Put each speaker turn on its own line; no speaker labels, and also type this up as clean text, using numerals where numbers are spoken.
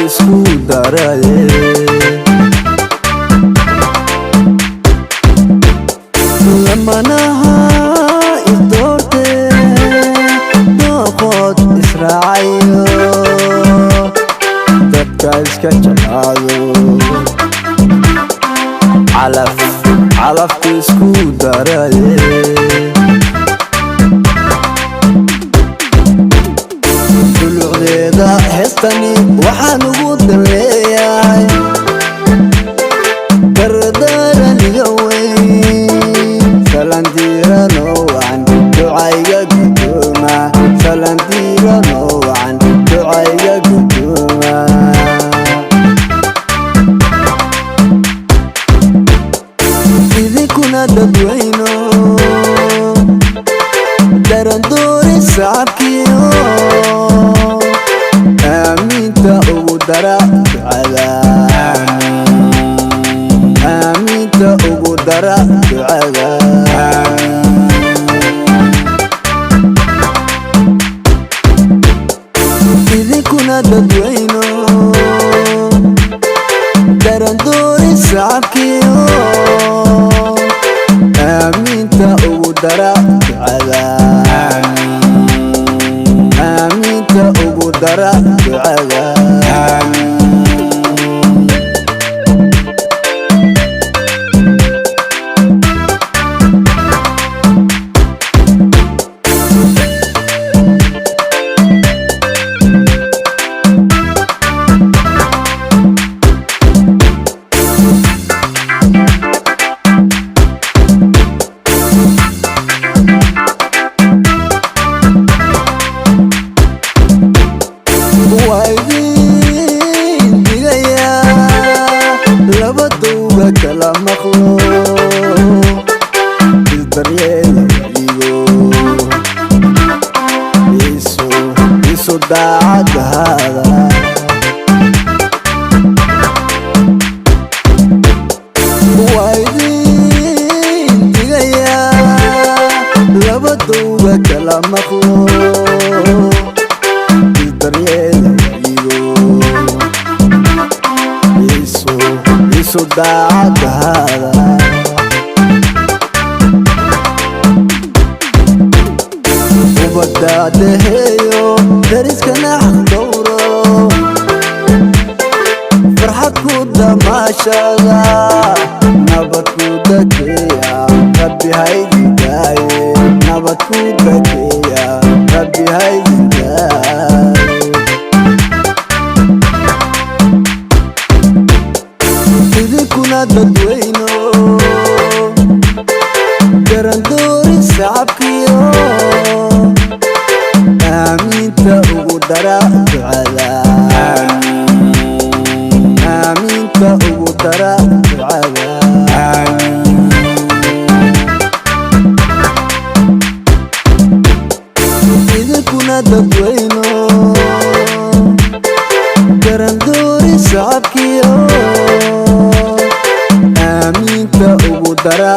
isku daraye lamanaha isdoorte noqod israacayo dadka iska jeclaado calafka isku daraye dulucdeeda heestani waxaan ugu daleeyahay dardaaran iga weyn salandiirano wacan ducayga gudooma salandiirano wacan ducayga gudooma idinkuna dadweyno darandoori sacabkiyo aaminta ugu dara ducada aaminta ugu dara ducada idinkuna dadweyno darandoori sacabkiyo aaminta ugu dara ducada aaminta ugu dara ducada وإذن دقيا لبطوبة كلا مخلوق الدريال وعيقو يسو داعك هذا وإذن دقيا لبطوبة كلا مخلوق الدريال يسو داعك هذا وبدأ هيو درسكنا حق دوره فرحة كودا ما شاء الله نبت كودا كيا ربي هايدي داي نبت كودا كيا ربي هايدي داي idinkuna dadweyno darandoori sacabkiyo aaminta ugu dara ducada aaminta ugu dara ducada idinkuna dadweyno darandoori sacabkiyo aaminta ugu dara